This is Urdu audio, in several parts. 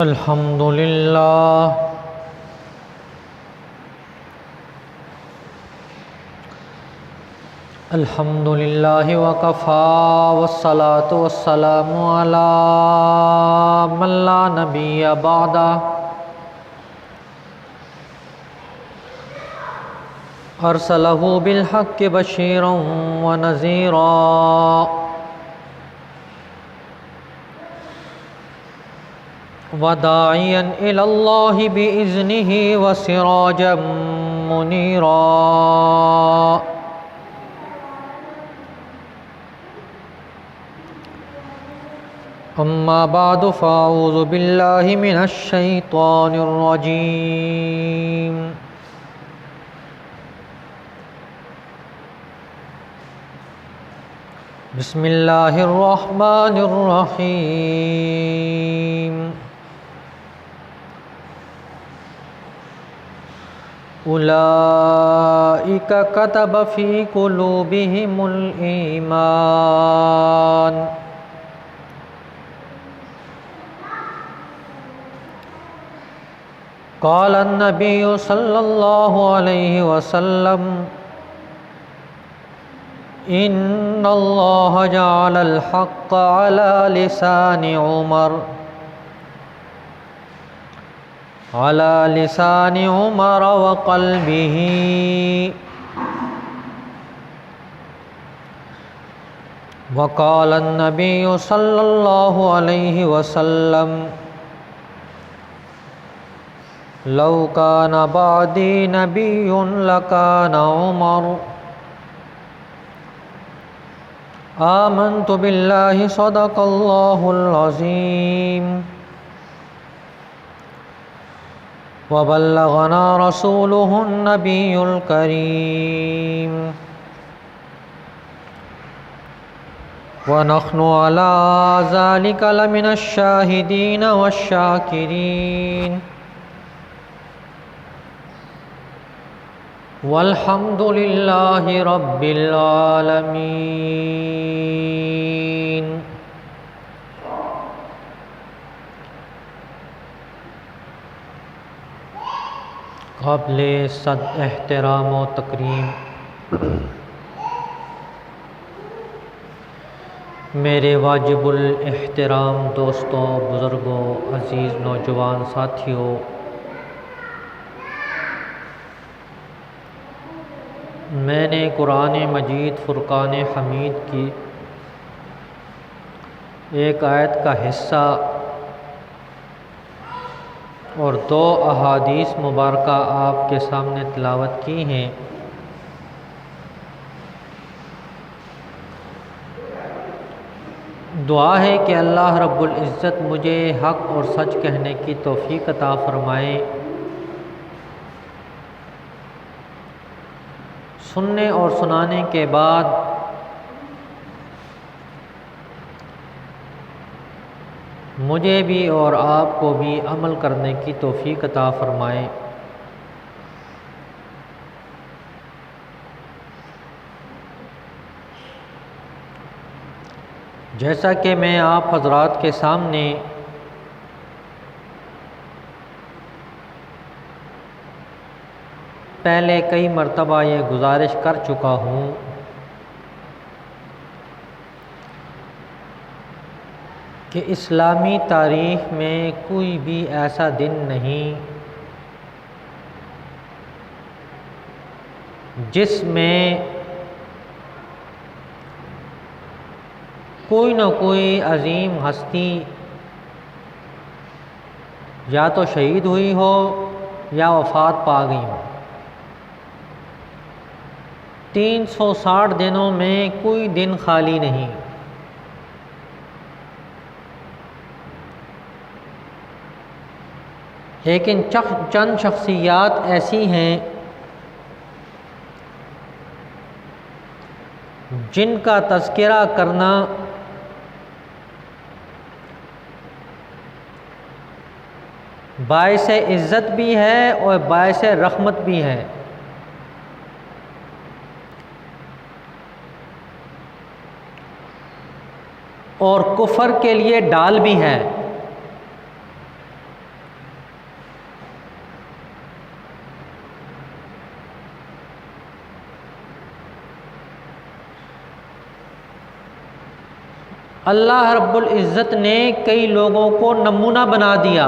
الحمد للہ وکفی والصلاة والسلام علی من لا نبی بعدہ ارسلہ بالحق بشیرا ونذیرا وداعیا الی اللہ بإذنہ وسراجا منیرا اما بعد فاعوذ باللہ من الشیطان الرجیم بسم اللہ الرحمن الرحیم اولئک کتب فی قلوبہم الایمان قال النبی صلی اللہ علیہ وسلم ان اللہ جعل الحق على لسان عمر وقلبه وقال النبی صلی اللہ علیہ وسلم لو کان بعدی نبی لکان عمر آمنت باللہ صدق اللہ العظیم وبلغنا رسولہ النبی الکریم ونحن علی ذلک لمن الشاہدین والشاکرین والحمد للہ رب العالمین۔ قابل صد احترام و تکریم میرے واجب الاحترام دوستوں، بزرگوں، عزیز نوجوان ساتھیوں، میں نے قرآن مجید فرقان حمید کی ایک آیت کا حصہ اور 2 احادیث مبارکہ آپ کے سامنے تلاوت کی ہیں۔ دعا ہے کہ اللہ رب العزت مجھے حق اور سچ کہنے کی توفیق عطا فرمائے، سننے اور سنانے کے بعد مجھے بھی اور آپ کو بھی عمل کرنے کی توفیق عطا فرمائے۔ جیسا کہ میں آپ حضرات کے سامنے پہلے کئی مرتبہ یہ گزارش کر چکا ہوں کہ اسلامی تاریخ میں کوئی بھی ایسا دن نہیں جس میں کوئی نہ کوئی عظیم ہستی یا تو شہید ہوئی ہو یا وفات پا گئی ہو۔ 360 دنوں میں کوئی دن خالی نہیں، لیکن چند شخصیات ایسی ہیں جن کا تذکرہ کرنا باعث عزت بھی ہے اور باعث رحمت بھی ہے۔ اور کفر کے لیے ڈال بھی ہے۔ اللہ رب العزت نے کئی لوگوں کو نمونہ بنا دیا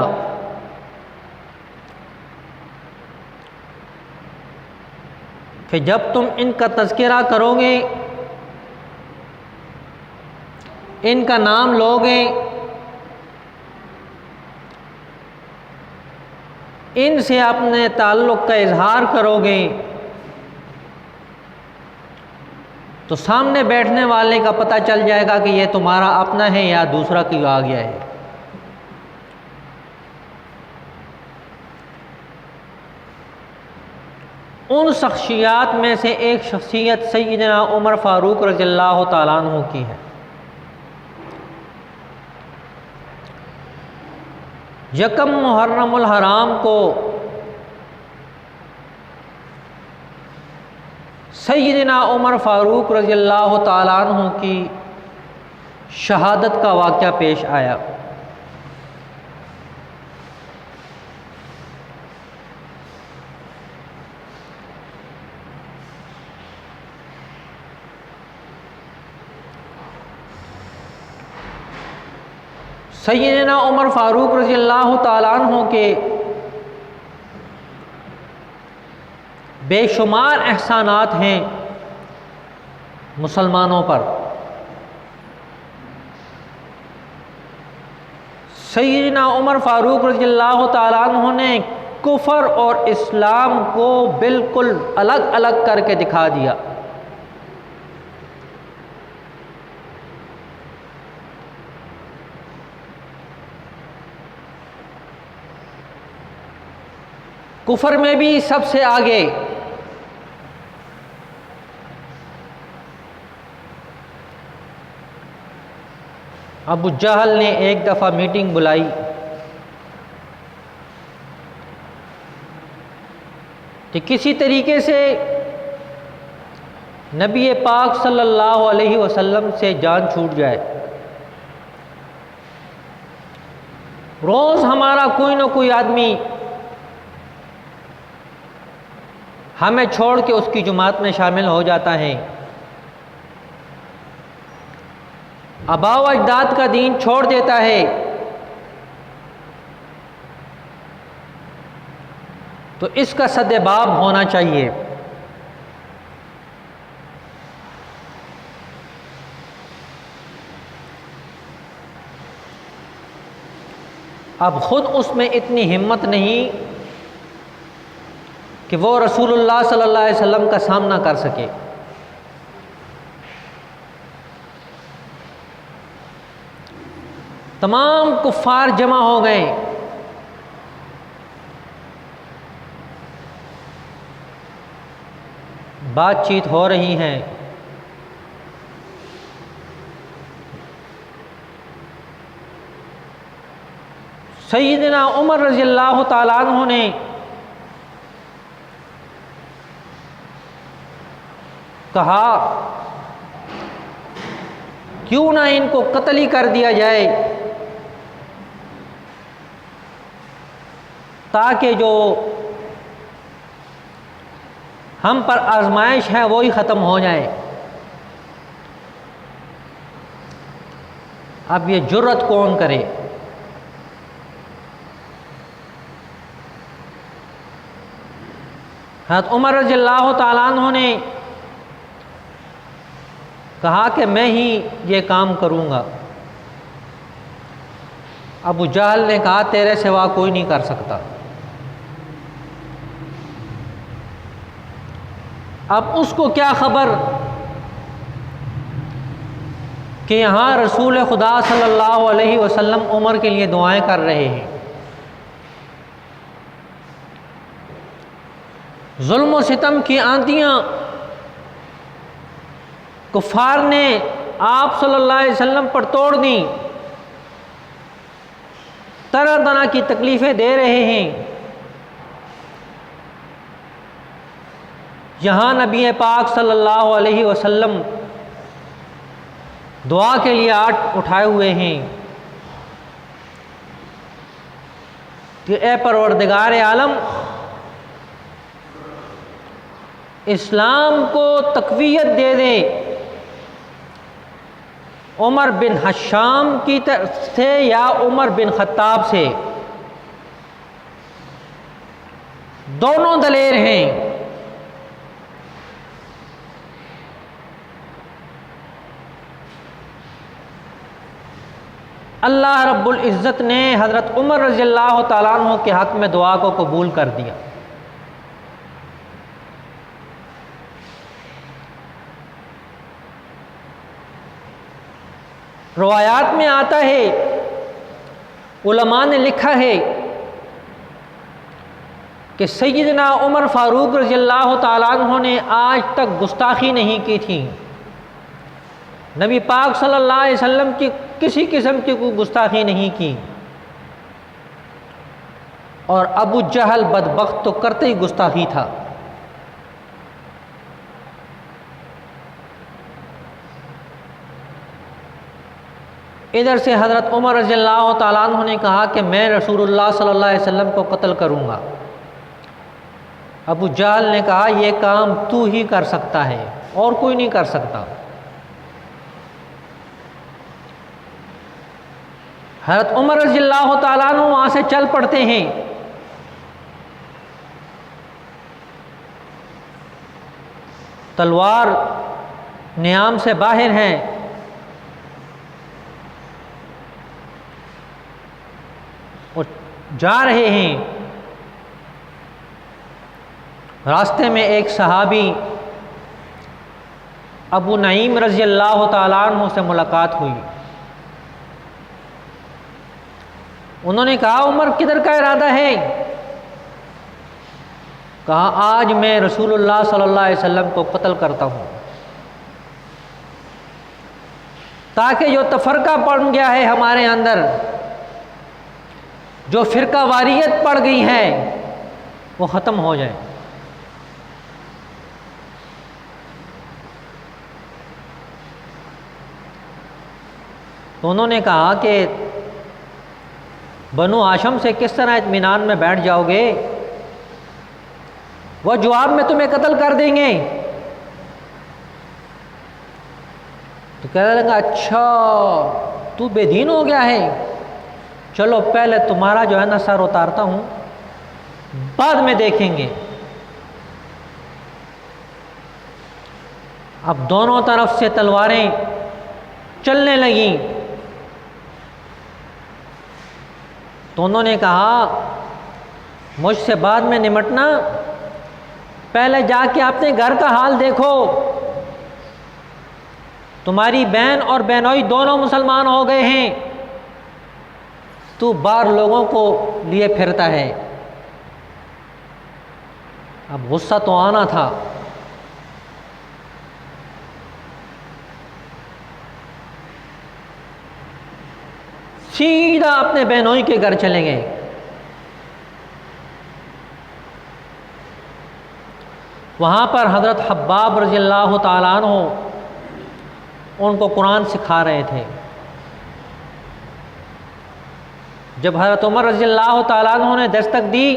کہ جب تم ان کا تذکرہ کرو گے، ان کا نام لوگے، ان سے اپنے تعلق کا اظہار کرو گے، تو سامنے بیٹھنے والے کا پتہ چل جائے گا کہ یہ تمہارا اپنا ہے یا دوسرا کوئی آ گیا ہے۔ ان شخصیات میں سے ایک شخصیت سیدنا عمر فاروق رضی اللہ تعالیٰ عنہ کی ہے۔ یکم محرم الحرام کو سیدنا عمر فاروق رضی اللہ تعالیٰ عنہ کی شہادت کا واقعہ پیش آیا۔ سیدنا عمر فاروق رضی اللہ تعالیٰ عنہ کے بے شمار احسانات ہیں مسلمانوں پر۔ سیدنا عمر فاروق رضی اللہ تعالیٰ عنہ نے کفر اور اسلام کو بالکل الگ الگ کر کے دکھا دیا۔ کفر میں بھی سب سے آگے، ابو جہل نے ایک دفعہ میٹنگ بلائی کہ کسی طریقے سے نبی پاک صلی اللہ علیہ وسلم سے جان چھوٹ جائے، روز ہمارا کوئی نہ کوئی آدمی ہمیں چھوڑ کے اس کی جماعت میں شامل ہو جاتا ہے، آباء و اجداد کا دین چھوڑ دیتا ہے، تو اس کا سدباب ہونا چاہیے۔ اب خود اس میں اتنی ہمت نہیں کہ وہ رسول اللہ صلی اللہ علیہ وسلم کا سامنا کر سکے۔ تمام کفار جمع ہو گئے، بات چیت ہو رہی ہے، سیدنا عمر رضی اللہ تعالیٰ عنہ نے کہا کیوں نہ ان کو قتل ہی کر دیا جائے تاکہ جو ہم پر آزمائش ہے وہی ختم ہو جائے۔ اب یہ جرأت کون کرے؟ حضرت عمر رضی اللہ تعالیٰ عنہ نے کہا کہ میں ہی یہ کام کروں گا۔ ابو جہل نے کہا تیرے سوا کوئی نہیں کر سکتا۔ اب اس کو کیا خبر کہ یہاں رسول خدا صلی اللہ علیہ وسلم عمر کے لیے دعائیں کر رہے ہیں۔ ظلم و ستم کی آندیاں کفار نے آپ صلی اللہ علیہ وسلم پر توڑ دیں، طرح طرح کی تکلیفیں دے رہے ہیں۔ یہاں نبی پاک صلی اللہ علیہ وسلم دعا کے لیے اٹھائے ہوئے ہیں کہ اے پروردگار عالم، اسلام کو تقویت دے دے عمر بن حشام کی طرف سے یا عمر بن خطاب سے، دونوں دلیر ہیں۔ اللہ رب العزت نے حضرت عمر رضی اللہ تعالیٰ عنہ کے حق میں دعا کو قبول کر دیا۔ روایات میں آتا ہے، علماء نے لکھا ہے کہ سیدنا عمر فاروق رضی اللہ تعالیٰ عنہ نے آج تک گستاخی نہیں کی تھی، نبی پاک صلی اللہ علیہ وسلم کی کسی قسم کی کوئی گستاخی نہیں کی، اور ابو جہل بدبخت تو کرتے ہی گستاخی تھا۔ ادھر سے حضرت عمر رضی اللہ تعالیٰ عنہ نے کہا کہ میں رسول اللہ صلی اللہ علیہ وسلم کو قتل کروں گا۔ ابو جہل نے کہا یہ کام تو ہی کر سکتا ہے اور کوئی نہیں کر سکتا۔ حضرت عمر رضی اللہ تعالیٰ عنہ وہاں سے چل پڑتے ہیں۔ تلوار نیام سے باہر ہیں، اور جا رہے ہیں۔ راستے میں ایک صحابی ابو نعیم رضی اللہ تعالیٰ عنہ سے ملاقات ہوئی۔ انہوں نے کہا عمر کدھر کا ارادہ ہے؟ کہا آج میں رسول اللہ صلی اللہ علیہ وسلم کو قتل کرتا ہوں، تاکہ جو تفرقہ پڑ گیا ہے ہمارے اندر، جو فرقہ واریت پڑ گئی ہے، وہ ختم ہو جائے۔ تو انہوں نے کہا کہ بنو ہاشم سے کس طرح اطمینان میں بیٹھ جاؤ گے؟ وہ جواب میں تمہیں قتل کر دیں گے۔ تو کہنے لگا اچھا تو بے دین ہو گیا ہے، چلو پہلے تمہارا جو ہے نا سر اتارتا ہوں، بعد میں دیکھیں گے۔ اب دونوں طرف سے تلواریں چلنے لگیں، تو انہوں نے کہا مجھ سے بعد میں نمٹنا، پہلے جا کے اپنے گھر کا حال دیکھو، تمہاری بہن اور بہنوئی دونوں مسلمان ہو گئے ہیں، تو باہر لوگوں کو لیے پھرتا ہے۔ اب غصہ تو آنا تھا۔ سیدھا اپنے بہنوئی کے گھر چلے گئے۔ وہاں پر حضرت حباب رضی اللہ تعالیٰ عنہ ان کو قرآن سکھا رہے تھے۔ جب حضرت عمر رضی اللہ تعالیٰ عنہ نے دستک دی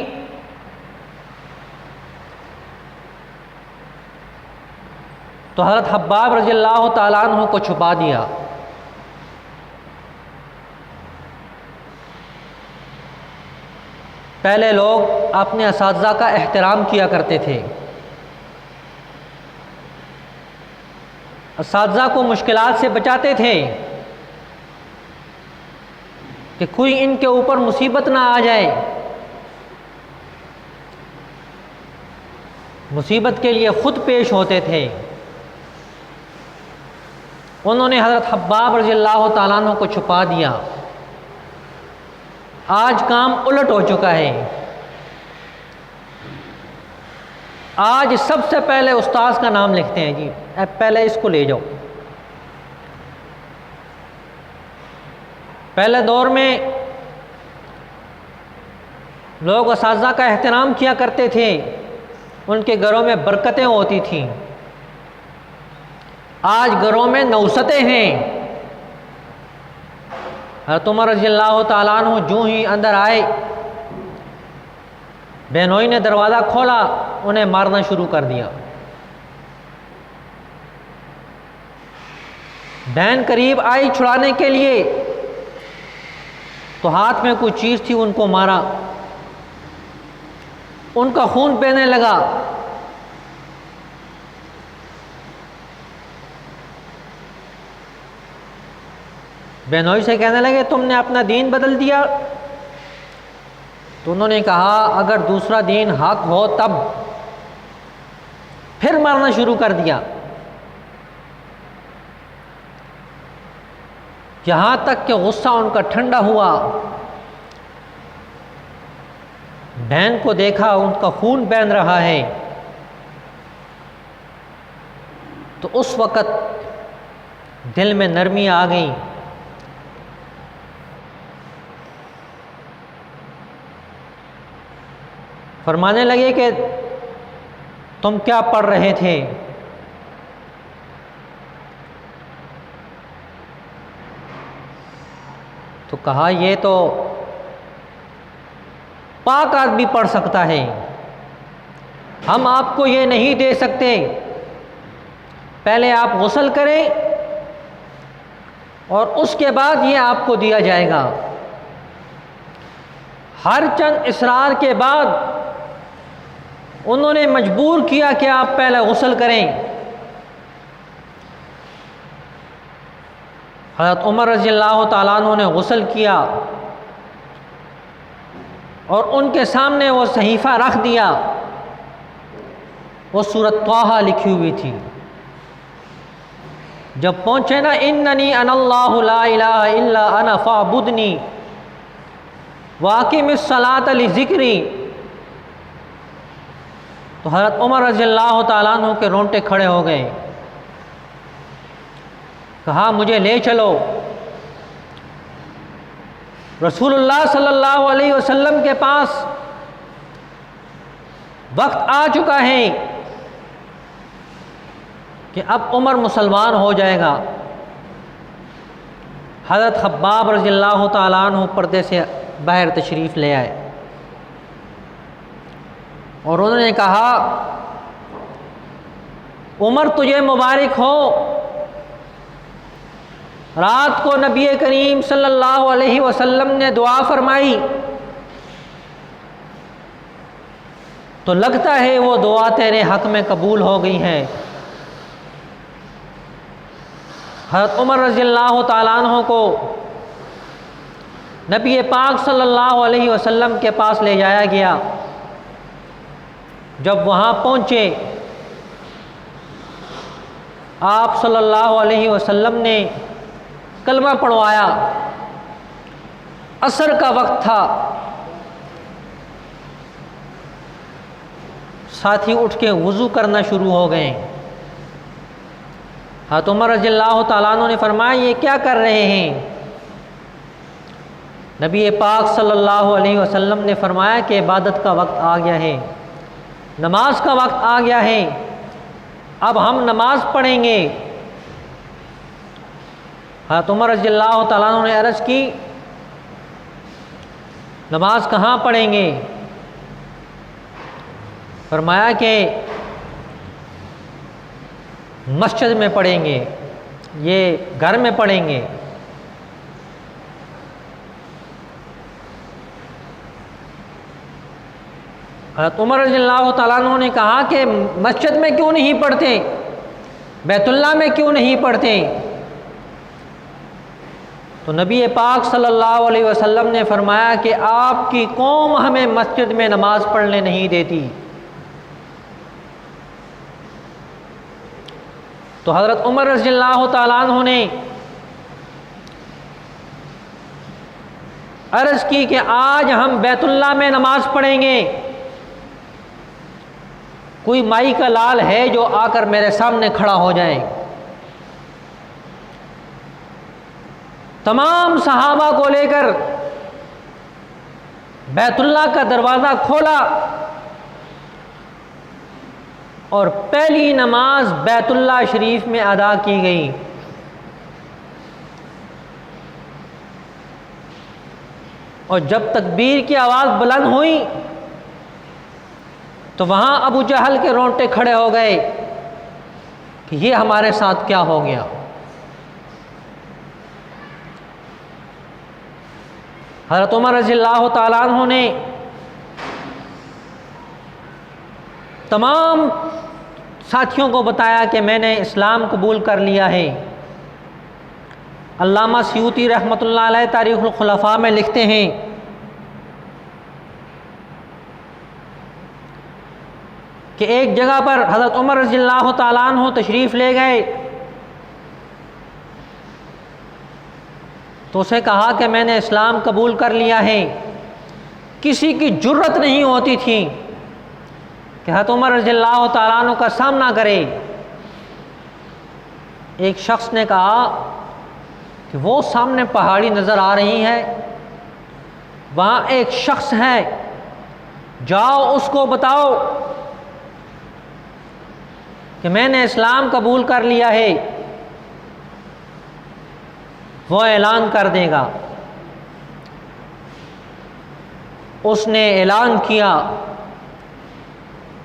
تو حضرت حباب رضی اللہ تعالیٰ عنہ کو چھپا دیا۔ پہلے لوگ اپنے اساتذہ کا احترام کیا کرتے تھے، اساتذہ کو مشکلات سے بچاتے تھے کہ کوئی ان کے اوپر مصیبت نہ آ جائے، مصیبت کے لیے خود پیش ہوتے تھے۔ انہوں نے حضرت حباب رضی اللہ تعالیٰ عنہ کو چھپا دیا۔ آج کام الٹ ہو چکا ہے۔ آج سب سے پہلے استاذ کا نام لکھتے ہیں، جی پہلے اس کو لے جاؤ۔ پہلے دور میں لوگ اساتذہ کا احترام کیا کرتے تھے، ان کے گھروں میں برکتیں ہوتی تھیں۔ آج گھروں میں نوستیں ہیں۔ حضرت عمر رضی اللہ تعالیٰ عنہ جو ہی اندر آئے، بہنوئی نے دروازہ کھولا، انہیں مارنا شروع کر دیا۔ بہن قریب آئی چھڑانے کے لیے تو ہاتھ میں کوئی چیز تھی، ان کو مارا، ان کا خون بہنے لگا۔ بہنوئی سے کہنے لگے تم نے اپنا دین بدل دیا؟ تو انہوں نے کہا اگر دوسرا دین حق ہو تب، پھر مارنا شروع کر دیا، یہاں تک کہ غصہ ان کا ٹھنڈا ہوا۔ بہن کو دیکھا ان کا خون بہن رہا ہے، تو اس وقت دل میں نرمی آ گئی۔ فرمانے لگے کہ تم کیا پڑھ رہے تھے؟ تو کہا یہ تو پاک آدمی پڑھ سکتا ہے، ہم آپ کو یہ نہیں دے سکتے، پہلے آپ غسل کریں اور اس کے بعد یہ آپ کو دیا جائے گا۔ ہر چند اصرار کے بعد انہوں نے مجبور کیا کہ آپ پہلے غسل کریں۔ حضرت عمر رضی اللہ تعالیٰ عنہ نے غسل کیا اور ان کے سامنے وہ صحیفہ رکھ دیا، وہ سورۃ طٰہٰ لکھی ہوئی تھی۔ جب پہنچے نا اننی انا اللہ لا الہ الا انا فاعبدنی واقم الصلاۃ لذکری، تو حضرت عمر رضی اللہ تعالیٰ عنہ کے رونٹے کھڑے ہو گئے، کہا مجھے لے چلو۔ رسول اللہ صلی اللہ علیہ وسلم کے پاس وقت آ چکا ہے کہ اب عمر مسلمان ہو جائے گا۔ حضرت خباب رضی اللہ تعالیٰ عنہ پردے سے باہر تشریف لے آئے اور انہوں نے کہا عمر تجھے مبارک ہو، رات کو نبی کریم صلی اللہ علیہ وسلم نے دعا فرمائی تو لگتا ہے وہ دعا تیرے حق میں قبول ہو گئی ہے۔ حضرت عمر رضی اللہ تعالیٰ عنہ کو نبی پاک صلی اللہ علیہ وسلم کے پاس لے جایا گیا۔ جب وہاں پہنچے آپ صلی اللہ علیہ وسلم نے کلمہ پڑھوایا، عصر کا وقت تھا، ساتھی اٹھ کے وضو کرنا شروع ہو گئے۔ حضرت عمر رضی اللہ تعالیٰ عنہ نے فرمایا یہ کیا کر رہے ہیں؟ نبی پاک صلی اللہ علیہ وسلم نے فرمایا کہ عبادت کا وقت آ گیا ہے، نماز کا وقت آ گیا ہے، اب ہم نماز پڑھیں گے۔ حضرت عمر رضی اللہ تعالیٰ عنہ نے عرض کی نماز کہاں پڑھیں گے؟ فرمایا کہ مسجد میں پڑھیں گے، یہ گھر میں پڑھیں گے۔ حضرت عمر رضی اللہ تعالیٰ عنہ نے کہا کہ مسجد میں کیوں نہیں پڑھتے، بیت اللہ میں کیوں نہیں پڑھتے؟ تو نبی پاک صلی اللہ علیہ وسلم نے فرمایا کہ آپ کی قوم ہمیں مسجد میں نماز پڑھنے نہیں دیتی۔ تو حضرت عمر رضی اللہ تعالیٰ عنہ نے عرض کی کہ آج ہم بیت اللہ میں نماز پڑھیں گے، کوئی مائی کا لال ہے جو آ کر میرے سامنے کھڑا ہو جائے۔ تمام صحابہ کو لے کر بیت اللہ کا دروازہ کھولا اور پہلی نماز بیت اللہ شریف میں ادا کی گئی۔ اور جب تکبیر کی آواز بلند ہوئی تو وہاں ابو جہل کے رونٹے کھڑے ہو گئے کہ یہ ہمارے ساتھ کیا ہو گیا۔ حضرت عمر رضی اللہ تعالیٰ عنہ نے تمام ساتھیوں کو بتایا کہ میں نے اسلام قبول کر لیا ہے۔ علامہ سیوطی رحمۃ اللہ علیہ تاریخ الخلفاء میں لکھتے ہیں کہ ایک جگہ پر حضرت عمر رضی اللہ تعالیٰ عنہ تشریف لے گئے تو اسے کہا کہ میں نے اسلام قبول کر لیا ہے۔ کسی کی جرت نہیں ہوتی تھی کہ حضرت عمر رضی اللہ تعالیٰ عنہ کا سامنا کرے۔ ایک شخص نے کہا کہ وہ سامنے پہاڑی نظر آ رہی ہے، وہاں ایک شخص ہے، جاؤ اس کو بتاؤ کہ میں نے اسلام قبول کر لیا ہے، وہ اعلان کر دے گا۔ اس نے اعلان کیا،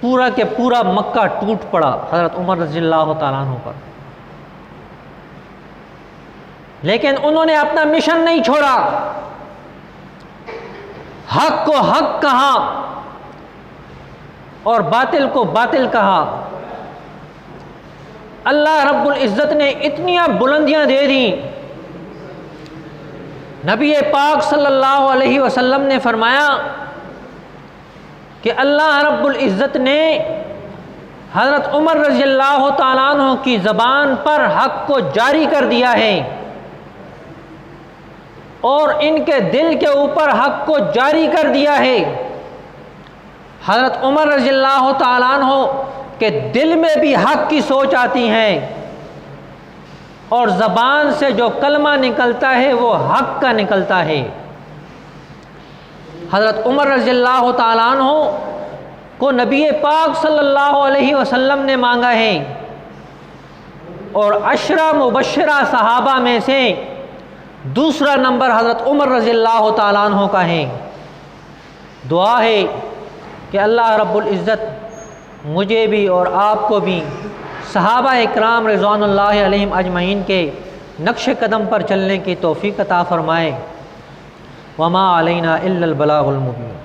پورا کہ پورا مکہ ٹوٹ پڑا حضرت عمر رضی اللہ تعالیٰ عنہ پر، لیکن انہوں نے اپنا مشن نہیں چھوڑا، حق کو حق کہا اور باطل کو باطل کہا۔ اللہ رب العزت نے اتنی بلندیاں دے دیں، نبی پاک صلی اللہ علیہ وسلم نے فرمایا کہ اللہ رب العزت نے حضرت عمر رضی اللہ تعالیٰ عنہ کی زبان پر حق کو جاری کر دیا ہے، اور ان کے دل کے اوپر حق کو جاری کر دیا ہے۔ حضرت عمر رضی اللہ تعالیٰ عنہ کے دل میں بھی حق کی سوچ آتی ہے، اور زبان سے جو کلمہ نکلتا ہے وہ حق کا نکلتا ہے۔ حضرت عمر رضی اللہ تعالیٰ عنہ کو نبی پاک صلی اللہ علیہ وسلم نے مانگا ہے، اور 10 مبشرہ صحابہ میں سے دوسرا نمبر حضرت عمر رضی اللہ تعالیٰ عنہ کا ہے۔ دعا ہے کہ اللہ رب العزت مجھے بھی اور آپ کو بھی صحابہ اکرام رضوان اللہ علیہم اجمعین کے نقش قدم پر چلنے کی توفیق عطا فرمائے۔ وما علینا الا البلاغ المبین۔